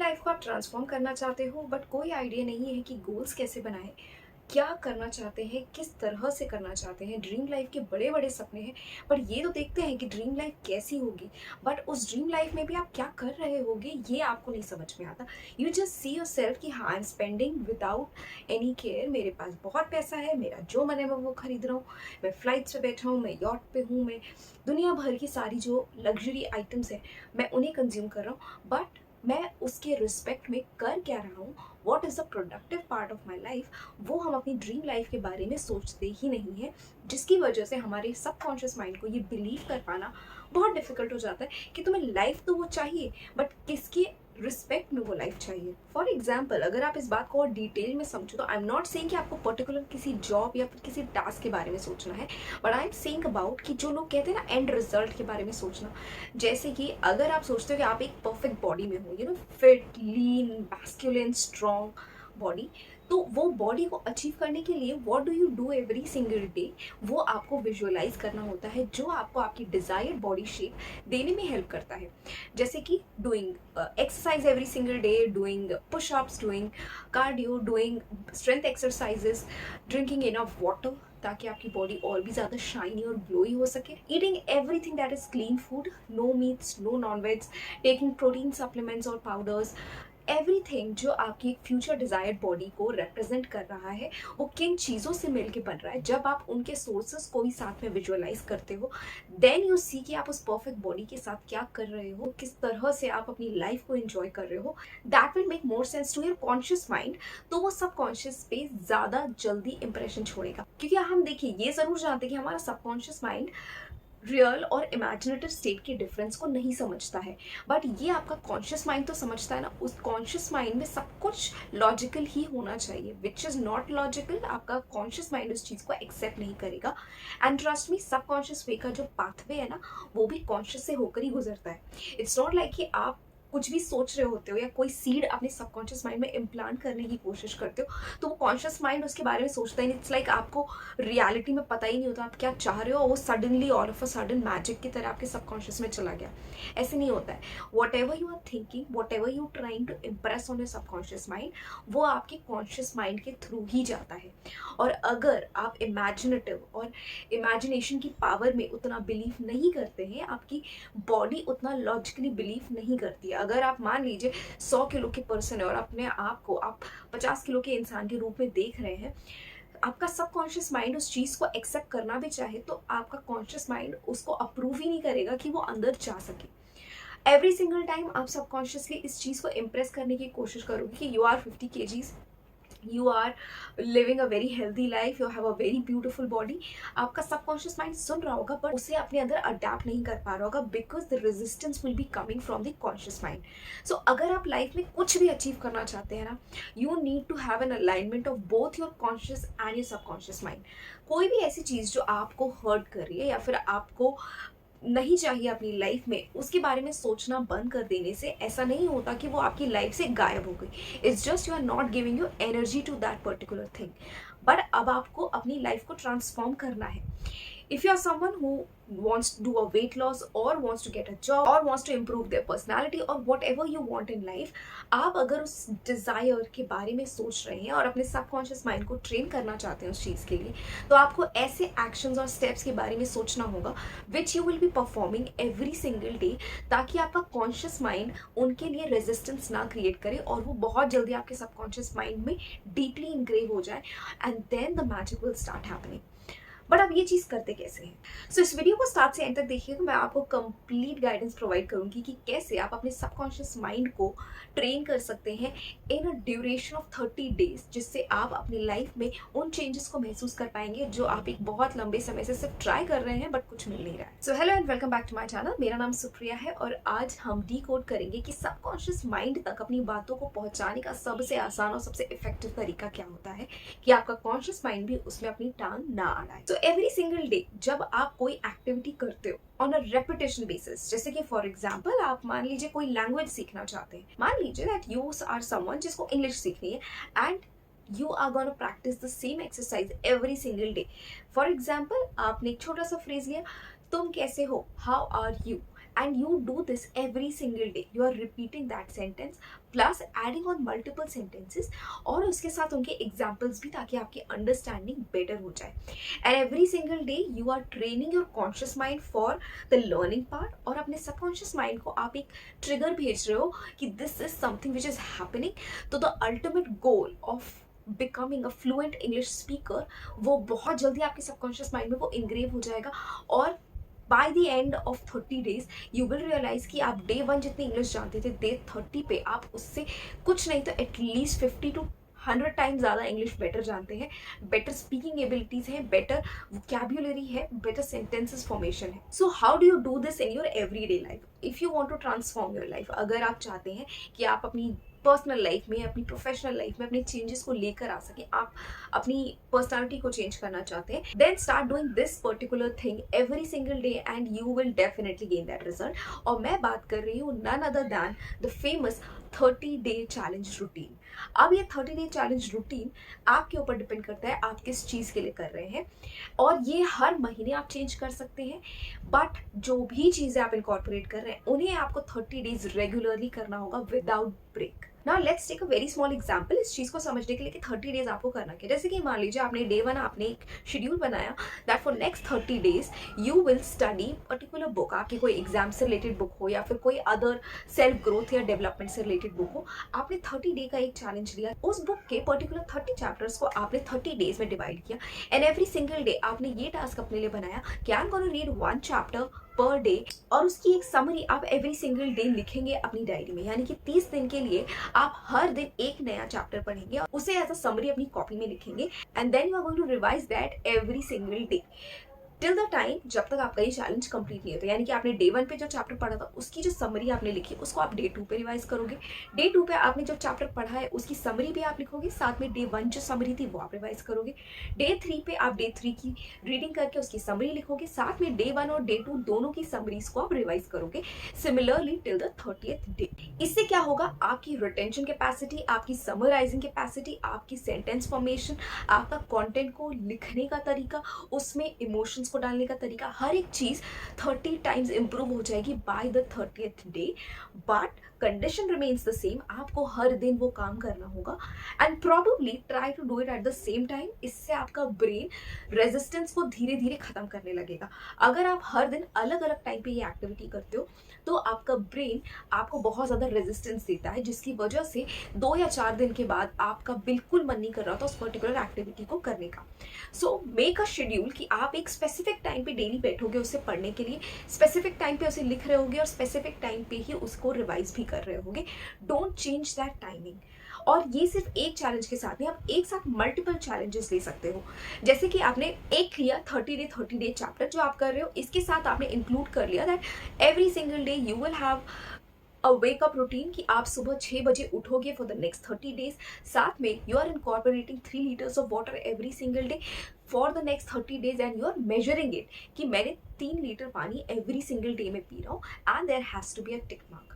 Life को आप transform करना चाहते हो बट कोई आइडिया नहीं है कि गोल्स कैसे बनाएं, क्या करना चाहते हैं, किस तरह से करना चाहते हैं। ड्रीम लाइफ के बड़े बड़े सपने हैं पर ये तो देखते हैं कि ड्रीम लाइफ कैसी होगी, बट उस ड्रीम लाइफ में भी आप क्या कर रहे होगे ये आपको नहीं समझ में आता। You just see your self कि हाँ, I am spending without any care, मेरे पास बहुत पैसा है, मेरा जो मन है मैं वो खरीद रहा हूँ, मैं फ्लाइट्स पे बैठा हूँ, मैं यॉट पे हूँ, मैं दुनिया भर की सारी जो लग्जरी आइटम्स हैं मैं उन्हें कंज्यूम कर रहा हूँ। बट मैं उसके रिस्पेक्ट में कर क्या रहा हूँ, what is the productive part of my life, वो हम अपनी ड्रीम लाइफ के बारे में सोचते ही नहीं है। जिसकी वजह से हमारे सबकॉन्शियस माइंड को ये बिलीव कर पाना बहुत डिफिकल्ट हो जाता है कि तुम्हें लाइफ तो वो चाहिए बट किसके रिस्पेक्ट में वो लाइफ चाहिए। फॉर एग्जाम्पल, अगर आप इस बात को और डिटेल में समझो तो आई एम नॉट सेइंग कि आपको पर्टिकुलर किसी जॉब या फिर किसी टास्क के बारे में सोचना है, but I am saying about कि जो लोग कहते हैं ना एंड रिजल्ट के बारे में सोचना। जैसे कि अगर आप सोचते हो कि आप एक परफेक्ट बॉडी में हो, फिट, लीन, मैस्कुलिन, स्ट्रॉन्ग बॉडी, तो वो बॉडी को अचीव करने के लिए what do you do every single day, वो आपको विजुअलाइज करना होता है जो आपको आपकी डिजायर्ड बॉडी शेप देने में हेल्प करता है। जैसे कि doing exercise every single day, doing pushups, doing cardio, doing strength exercises, drinking enough water ताकि आपकी बॉडी और भी ज़्यादा शाइनी और ग्लोई हो सके, eating everything that is clean food, no meats, no non veg, taking protein supplements और powders, everything जो आपकी एक फ्यूचर डिजायर्ड बॉडी को रिप्रेजेंट कर रहा है वो किन चीज़ों से मिलके बन रहा है। जब आप उनके सोर्सेस को भी साथ में विजुअलाइज करते हो, देन यू सी कि आप उस परफेक्ट बॉडी के साथ क्या कर रहे हो, किस तरह से आप अपनी लाइफ को एंजॉय कर रहे हो। That will make more sense to your conscious mind, तो वो सबकॉन्शियस पे ज़्यादा जल्दी इंप्रेशन छोड़ेगा। क्योंकि हम देखिए ये ज़रूर जानते हैं कि हमारा सबकॉन्शियस माइंड रियल और इमेजिनेटिव स्टेट के डिफरेंस को नहीं समझता है, बट ये आपका कॉन्शियस माइंड तो समझता है ना। उस कॉन्शियस माइंड में सब कुछ लॉजिकल ही होना चाहिए, विच इज़ नॉट लॉजिकल, आपका कॉन्शियस माइंड उस चीज़ को एक्सेप्ट नहीं करेगा। एंड ट्रस्ट मी, सब कॉन्शियस वे का जो पाथवे है ना वो भी कॉन्शियस से होकर ही गुजरता है। इट्स नॉट लाइक कि आप कुछ भी सोच रहे होते हो या कोई सीड अपने सबकॉन्शियस माइंड में इम्प्लांट करने की कोशिश करते हो तो वो कॉन्शियस माइंड उसके बारे में सोचता ही नहीं। इट्स लाइक आपको रियलिटी में पता ही नहीं होता आप क्या चाह रहे हो और वो suddenly all of a sudden magic की तरह आपके सबकॉन्शियस में चला गया। ऐसे नहीं होता है। Whatever you are thinking, whatever you trying to impress on your subconscious mind, वो आपके कॉन्शियस माइंड के थ्रू ही जाता है। और अगर आप इमेजिनेटिव और इमेजिनेशन की पावर में उतना बिलीव नहीं करते हैं, आपकी बॉडी उतना लॉजिकली बिलीव नहीं करती है। अगर आप मान लीजिए 100 किलो के पर्सन है और अपने आप को आप 50 किलो के इंसान के रूप में देख रहे हैं, आपका सबकॉन्शियस माइंड उस चीज़ को एक्सेप्ट करना भी चाहे तो आपका कॉन्शियस माइंड उसको अप्रूव ही नहीं करेगा कि वो अंदर जा सके। एवरी सिंगल टाइम आप सबकॉन्शियसली इस चीज़ को इम्प्रेस करने की कोशिश करोगे कि you are 50 kgs, you are living a very healthy life, you have a very beautiful body, आपका सबकॉन्शियस माइंड सुन रहा होगा पर उसे अपने अंदर अडेप्ट नहीं कर पा रहा होगा because the resistance will be coming from the conscious mind. So अगर आप लाइफ में कुछ भी अचीव करना चाहते हैं ना, you need to have an alignment of both your conscious and your subconscious mind. कोई भी ऐसी चीज़ जो आपको हर्ट कर रही है या फिर आपको नहीं चाहिए अपनी लाइफ में, उसके बारे में सोचना बंद कर देने से ऐसा नहीं होता कि वो आपकी लाइफ से गायब हो गई। It's just you are not giving you energy to that particular thing. But अब आपको अपनी लाइफ को ट्रांसफॉर्म करना है। If you are someone who wants to do a weight loss or wants to get a job or wants to improve their personality or whatever you want in life, आप अगर उस desire के बारे में सोच रहे हैं और अपने सबकॉन्शियस माइंड को ट्रेन करना चाहते हैं उस चीज़ के लिए, तो आपको ऐसे एक्शंस और स्टेप्स के बारे में सोचना होगा which you will be performing every single day, ताकि आपका कॉन्शियस माइंड उनके लिए रेजिस्टेंस ना क्रिएट करे और वो बहुत जल्दी आपके सबकॉन्शियस माइंड में डीपली इंग्रेव हो जाए and then the magic will start happening. But अब ये चीज़ करते कैसे हैं? सो इस वीडियो को स्टार्ट से एंड तक देखिए तो मैं आपको कंप्लीट गाइडेंस प्रोवाइड करूंगी कि कैसे आप अपने सबकॉन्शियस माइंड को ट्रेन कर सकते हैं इन अ ड्यूरेशन ऑफ 30 डेज, जिससे आप अपनी लाइफ में उन चेंजेस को महसूस कर पाएंगे जो आप एक बहुत लंबे समय से सिर्फ ट्राई कर रहे हैं बट कुछ मिल नहीं रहा है। So hello and welcome back to my channel. मेरा नाम सुप्रिया है और आज हम डीकोड करेंगे कि सबकॉन्शियस माइंड तक अपनी बातों को पहुंचाने का सबसे आसान और सबसे इफेक्टिव तरीका क्या होता है कि आपका कॉन्शियस माइंड भी उसमें अपनी टांग ना अड़ाए। तो एवरी सिंगल डे जब आप कोई एक्टिविटी करते हो ऑन अ रेपिटेशन बेसिस, जैसे कि फॉर एग्जाम्पल आप मान लीजिए कोई लैंग्वेज सीखना चाहते हैं, मान लीजिए दैट यू आर समवन जिसको इंग्लिश सीखनी है and you are gonna practice the same exercise every single day. For example आपने एक छोटा सा फ्रेज लिया, तुम कैसे हो, how are you, and you do this every single day. You are repeating that sentence plus adding on multiple sentences और उसके साथ उनके examples भी, ताकि आपकी understanding better हो जाए. And every single day you are training your conscious mind for the learning part, और अपने subconscious mind को आप एक trigger भेज रहे हो कि this is something which is happening. तो the ultimate goal of becoming a fluent English speaker वो बहुत जल्दी आपके subconscious mind में वो engrave हो जाएगा. और by the end of 30 days you will realise कि आप डे 1 जितनी इंग्लिश जानते थे, डे 30 पे आप उससे कुछ नहीं तो एटलीस्ट 50 to 100 टाइम्स ज़्यादा इंग्लिश बेटर जानते हैं. बेटर स्पीकिंग एबिलिटीज़ हैं, बेटर वोकैब्युलरी है, बेटर सेंटेंसेस फॉर्मेशन है. So how do you do this in your everyday life? If you want to transform your life, अगर आप चाहते हैं कि आप अपनी पर्सनल लाइफ में, अपनी प्रोफेशनल लाइफ में अपने चेंजेस को लेकर आ सकें, आप अपनी पर्सनालिटी को चेंज करना चाहते हैं, then start doing this particular thing every single day and you will definitely gain that result. और मैं बात कर रही हूँ none other than the famous 30-day challenge routine. अब ये 30-day चैलेंज रूटीन आपके ऊपर डिपेंड करता है आप किस चीज़ के लिए कर रहे हैं, और ये हर महीने आप चेंज कर सकते हैं. बट जो भी चीज़ें आप इनकॉर्पोरेट कर रहे हैं उन्हें आपको 30 डेज रेगुलरली करना होगा without break. Now let's take a very small example इस चीज़ को समझने के लिए कि 30 डेज आपको करना क्या. जैसे कि मान लीजिए आपने डे 1 आपने एक शेड्यूल बनाया that for next 30 days you will study particular book. आपकी कोई एग्जाम से रिलेटेड बुक हो या फिर कोई अदर सेल्फ ग्रोथ या डेवलपमेंट से रिलेटेड बुक हो, आपने 30 डे का एक चैलेंज लिया. उस बुक के पर्टिकुलर 30 चैप्टर्स को आपने 30 डेज में डिवाइड किया एंड एवरी सिंगल डे आपने ये टास्क अपने लिए बनाया कि I am gonna read 1 chapter per day, और उसकी एक समरी आप एवरी सिंगल डे लिखेंगे अपनी डायरी में. यानी कि 30 दिन के लिए आप हर दिन एक नया चैप्टर पढ़ेंगे और उसे एज अ समरी अपनी कॉपी में लिखेंगे and then you are going to revise that every single day till the time जब तक आपका ये चैलेंज कंप्लीट नहीं होता. यानी कि आपने डे 1 पे जो चैप्टर पढ़ा था उसकी जो समरी आपने लिखी उसको आप डे 2 पे रिवाइज करोगे. डे 2 पे आपने जो चैप्टर पढ़ा है उसकी समरी भी आप लिखोगे, साथ में डे 1 जो समरी थी वो आप रिवाइज करोगे. डे 3 पे आप डे 3 की रीडिंग करके उसकी समरी लिखोगे, साथ में डे 1 और डे 2 दोनों की समरीज को आप रिवाइज करोगे. Similarly till the 30th day. इससे क्या होगा, आपकी रिटेंशन कैपेसिटी, आपकी समराइजिंग कैपेसिटी, आपकी सेंटेंस फॉर्मेशन, आपका कंटेंट को लिखने का तरीका, उसमें इमोशंस को डालने का तरीका, हर एक चीज़ 30 टाइम्स इंप्रूव हो जाएगी by the 30th day. But condition remains the same, आपको हर दिन वो काम करना होगा and probably try to do it at the same time. इससे आपका ब्रेन रेजिस्टेंस को धीरे धीरे खत्म करने लगेगा. अगर आप हर दिन अलग अलग टाइम पे ये एक्टिविटी करते हो तो आपका ब्रेन आपको बहुत ज़्यादा रेजिस्टेंस देता है, जिसकी वजह से 2 या 4 दिन के बाद आपका बिल्कुल मन नहीं कर रहा था उस पर्टिकुलर एक्टिविटी को करने का. सो मेक अ शेड्यूल कि आप एक स्पेसिफिक टाइम पे डेली बैठोगे उससे पढ़ने के लिए, स्पेसिफिक टाइम पे उसे लिख रहे होगे और स्पेसिफिक टाइम पे ही उसको रिवाइज भी कर रहे होगे. Don't change that timing. और ये सिर्फ एक चैलेंज के साथ नहीं, आप एक साथ मल्टीपल चैलेंजेस ले सकते हो. जैसे कि आपने एक लिया 30 डे चैप्टर जो आप कर रहे हो, इसके साथ आपने इंक्लूड कर लिया that every single day you will have a wake up routine कि आप सुबह 6 बजे उठोगे फॉर द नेक्स्ट 30 डेज. साथ में you are incorporating 3 litres of water every single day for the next 30 days and you are measuring it कि मैंने 3 litre पानी एवरी सिंगल डे में पी रहा हूँ and there has to be a tick mark.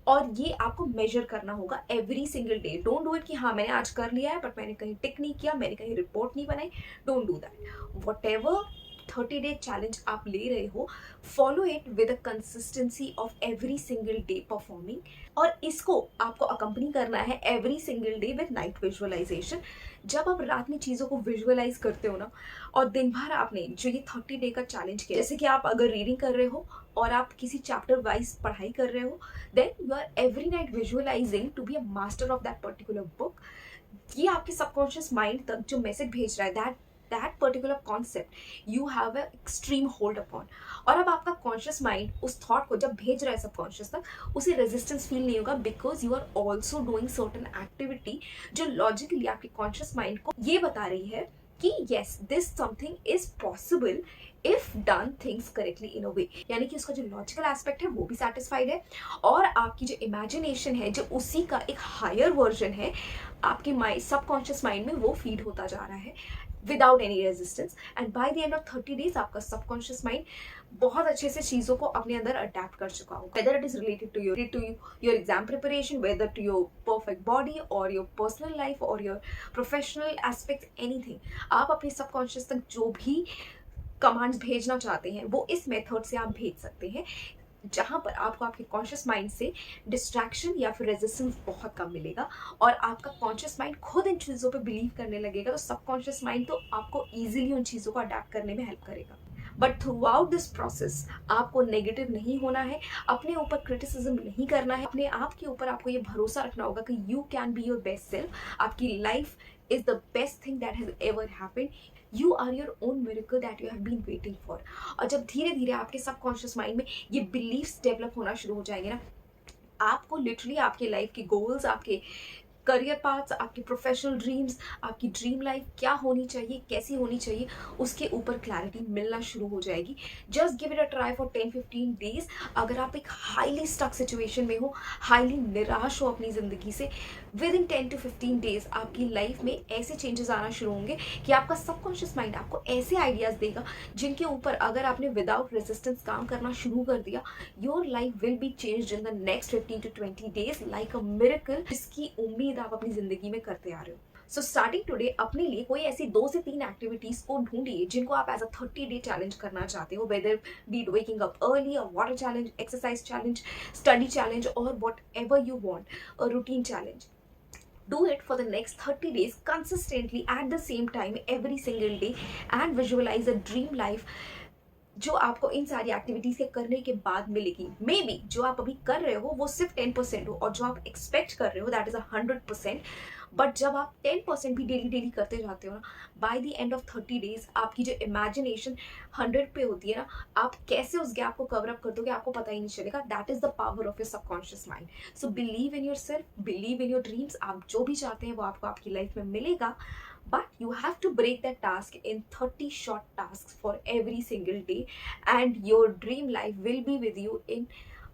और ये आपको मेजर करना होगा every single day. Don't do it कि हाँ मैंने आज कर लिया है बट मैंने कहीं टिक नहीं किया, मैंने कहीं रिपोर्ट नहीं बनाई. Don't do that. Whatever 30 day challenge आप ले रहे हो, follow it with a consistency of every single day performing. और इसको आपको अकम्पनी करना है every single day with night visualisation. जब आप रात में चीज़ों को विजुअलाइज करते हो ना, और दिन भर आपने जो ये 30 डे का चैलेंज किया, जैसे कि आप अगर रीडिंग कर रहे हो और आप किसी चैप्टर वाइज पढ़ाई कर रहे हो, then you are every night visualising to be a master of that particular book. ये आपके सबकॉन्शियस माइंड तक जो मैसेज भेज रहा है that particular concept you have a extreme hold upon. और अब आपका कॉन्शियस माइंड उस थॉट को जब भेज रहा है सबकॉन्शियस तक, उसे रेजिस्टेंस फील नहीं होगा because you are also doing certain activity जो लॉजिकली आपके कॉन्शियस माइंड को ये बता रही है कि yes this something is possible if done things correctly in a way. यानी कि उसका जो लॉजिकल एस्पेक्ट है वो भी सेटिस्फाइड है और आपकी जो इमेजिनेशन है जो उसी का एक हायर वर्जन है आपके माइंड सबकॉन्शियस माइंड में वो फीड होता जा रहा है without any resistance. And bye the end of 30 days आपका सबकॉन्शियस माइंड बहुत अच्छे से चीज़ों को अपने अंदर अडेप्ट कर चुका होगा. Whether it is related to your exam preparation, whether to your perfect body और योर पर्सनल लाइफ और योर प्रोफेशनल एस्पेक्ट, एनीथिंग. आप अपने सबकॉन्शियस तक जो भी कमांड्स भेजना चाहते हैं वो इस मेथड से आप भेज सकते हैं. जहाँ पर आपको आपके कॉन्शियस माइंड से डिस्ट्रैक्शन या फिर रेजिस्टेंस बहुत कम मिलेगा और आपका कॉन्शियस माइंड खुद इन चीज़ों पे बिलीव करने लगेगा, तो सबकॉन्शियस माइंड तो आपको ईजिली उन चीज़ों को अडेप्ट करने में हेल्प करेगा। But through out this process आपको नेगेटिव नहीं होना है, अपने ऊपर क्रिटिसिज्म नहीं करना है, अपने आप के ऊपर आपको ये भरोसा रखना होगा कि you can be your best self. आपकी life is the best thing that has ever happened. You are your own miracle that you have been waiting for. और जब धीरे धीरे आपके सबकॉन्शियस माइंड में ये बिलीव्स डेवलप होना शुरू हो जाएंगे ना, आपको लिटरली आपके लाइफ के गोल्स, आपके करियर पाथ्स, आपके प्रोफेशनल ड्रीम्स, आपकी ड्रीम लाइफ क्या होनी चाहिए, कैसी होनी चाहिए, उसके ऊपर क्लैरिटी मिलना शुरू हो जाएगी। Just give it a try for 10-15 days. अगर आप एक हाईली स्टक सिचुएशन में हो, हाईली निराश हो अपनी ज़िंदगी से, विद इन 10-15 डेज आपकी लाइफ में ऐसे चेंजेस आना शुरू होंगे कि आपका सबकॉन्शियस माइंड आपको ऐसे आइडियाज़ देगा जिनके ऊपर अगर आपने विदाउट रेजिस्टेंस काम करना शुरू कर दिया, your life will be changed in the next 15 to 20 days like a miracle, जिसकी उम्मीद आप अपनी जिंदगी में करते आ रहे हो। सो स्टार्टिंग टुडे अपने लिए कोई ऐसी 2 से 3 एक्टिविटीज को ढूंढिए जिनको आप एज अ 30-day चैलेंज करना चाहते हो, whether be it waking up early, a water challenge, exercise challenge, study challenge, और whatever you want, a routine challenge. Do it for the next 30 days consistently at the same time every single day and visualize a dream life जो आपको इन सारी activities के करने के बाद मिलेगी। May be जो आप अभी कर रहे हो वो सिर्फ 10% हो और जो आप एक्सपेक्ट कर रहे हो दैट इज 100%। बट जब आप 10% भी डेली डेली करते जाते हो ना, bye the end of 30 days आपकी जो इमेजिनेशन 100 पे होती है ना, आप कैसे उस गैप को कवर अप कर दोगे आपको पता ही नहीं चलेगा। That is the power of your subconscious mind. So believe in your self, believe in your dreams. आप जो भी चाहते हैं वो आपको आपकी लाइफ में मिलेगा। But you have to break that task in 30 short tasks for every single day, and your dream life will be with you in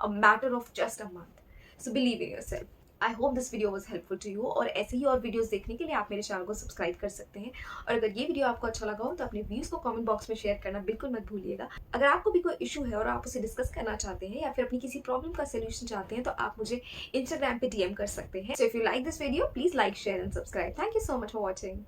a matter of just a month. So believe in yourself. I hope this video was helpful to you, और ऐसे ही और videos देखने के लिए आप मेरे channel को subscribe कर सकते हैं। और अगर ये वीडियो आपको अच्छा लगा हो तो अपने व्यूज को कमेंट बॉक्स में शेयर करना बिल्कुल मत भूलिएगा। अगर आपको भी कोई इशू है और आप उसे डिस्कस करना चाहते हैं या फिर अपनी किसी प्रॉब्लम का सोल्यूशन चाहते हैं तो आप मुझे इंस्टाग्राम पे DM कर सकते हैं। So if you like this video please like, share and subscribe. Thank you so much for watching.